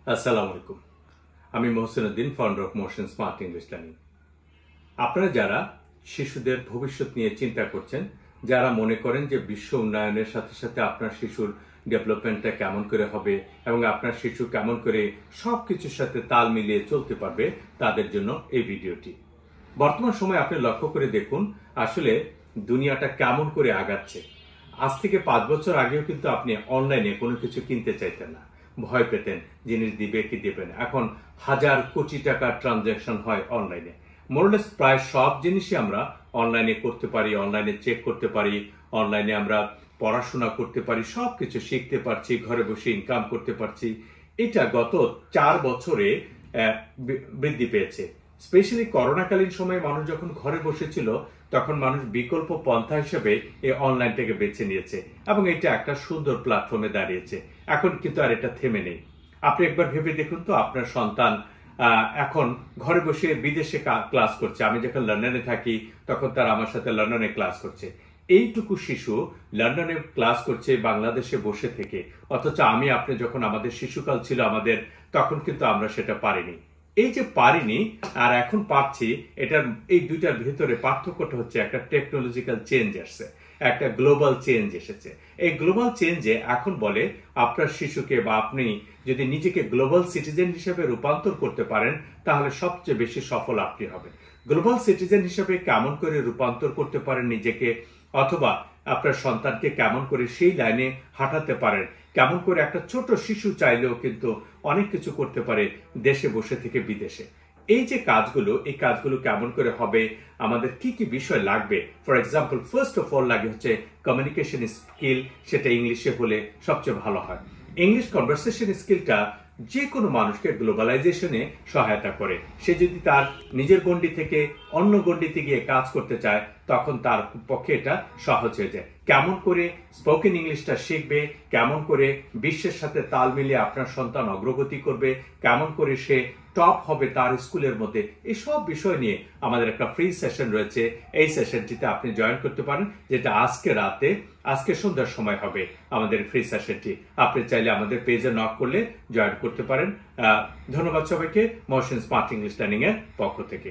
আসসালামু আলাইকুম। আমি Mohsin Uddin, founder of motion smart English learning. আপনারা যারা শিশুদের ভবিষ্যৎ নিয়ে চিন্তা করছেন, যারা মনে করেন যে বিশ্ব উন্নয়নের সাথে সাথে আপনার শিশুর ডেভেলপমেন্টটা কেমন করে হবে এবং আপনার শিশু কেমন করে সবকিছুর সাথে তাল মিলিয়ে চলতে পারবে, তাদের জন্য এই ভিডিওটি। বর্তমান সময়ে আপনি লক্ষ্য করে দেখুন আসলে দুনিয়াটা কেমন করে আগাচ্ছে। আজ থেকে 5 বছর আগেও কিন্তু আপনি অনলাইনে কোনো কিছু কিনতে চাইতেন না, ভয় পেতেন জিনিস দিবে কি দেবে না। এখন হাজার কোটি টাকার ট্রানজ্যাকশন হয় অনলাইনে। মোরলেস প্রায় সব জিনিসই আমরা অনলাইনে করতে পারি, অনলাইনে চেক করতে পারি, অনলাইনে আমরা পড়াশোনা করতে পারি, সবকিছু শিখতে পারছি, ঘরে বসে ইনকাম করতে পারছি। এটা গত 4 বছরে বৃদ্ধি পেয়েছে। স্পেশালি করোনাকালীন সময়ে মানুষ যখন ঘরে বসেছিল, তখন মানুষ বিকল্প পন্থা হিসেবে এই অনলাইনটাকে বেছে নিয়েছে এবং এটা একটা সুন্দর প্ল্যাটফর্মে দাঁড়িয়েছে। এখন কিন্তু আর এটা থেমে নেই। আপনি একবার ভেবে দেখুন তো, আপনার সন্তান এখন ঘরে বসে বিদেশে ক্লাস করছে। আমি যখন লন্ডনে থাকি তখন তারা আমার সাথে লন্ডনে ক্লাস করছে। এইটুকু শিশু লন্ডনে ক্লাস করছে বাংলাদেশে বসে থেকে, অথচ আমি আপনি যখন আমাদের শিশুকাল ছিল আমাদের, তখন কিন্তু আমরা সেটা পারিনি। এই যে পারিনি আর এখন পারছি, এটার এই দুইটার ভিতরে পার্থক্যটা হচ্ছে একটা টেকনোলজিক্যাল চেঞ্জ আসছে, একটা গ্লোবাল চেঞ্জ এসেছে। এই গ্লোবাল চেঞ্জে এখন বলে আপনার শিশুকে বা আপনি যদি নিজেকে গ্লোবাল সিটিজেন হিসেবে রূপান্তর করতে পারেন, তাহলে সবচেয়ে বেশি সফল আপনি হবেন। গ্লোবাল সিটিজেন হিসেবে কেমন করে রূপান্তর করতে পারেন নিজেকে, অথবা আপনার সন্তানকে কেমন করে সেই লাইনে হাঁটাতে পারেন, কেমন করে একটা ছোট শিশু চাইলেও কিন্তু অনেক কিছু করতে পারে দেশে বসে থেকে বিদেশে। এই যে কাজগুলো, এই কাজগুলো কেমন করে হবে, আমাদের কি কি বিষয় লাগবে। For example, first of all লাগে হচ্ছে কমিউনিকেশন স্কিল। সেটা ইংলিশে হলে সবচেয়ে ভালো হয়। ইংলিশ কনভারসেশন স্কিলটা যে কোনো মানুষকে গ্লোবালাইজেশনে সহায়তা করে। সে যদি তার নিজের গণ্ডি থেকে অন্য গণ্ডিতে গিয়ে কাজ করতে চায়, তখন তার পক্ষে এটা সহজ হয়ে যায়। কেমন করে স্পোকেন ইংলিশটা শিখবে, কেমন করে বিশ্বের সাথে তাল মিলিয়ে আপনার সন্তান অগ্রগতি করবে, কেমন করে সে টপ হবে তার স্কুলের মধ্যে, এই সব বিষয় নিয়ে আমাদের একটা ফ্রি সেশন রয়েছে। এই সেশনটিতে আপনি জয়েন করতে পারেন, যেটা আজকে সন্ধ্যার সময় হবে আমাদের ফ্রি সেশনটি। আপনি চাইলে আমাদের পেজে নক করলে জয়েন করতে পারেন। ধন্যবাদ সবাইকে মোশন স্মার্ট ইংলিশ লার্নিং এর পক্ষ থেকে।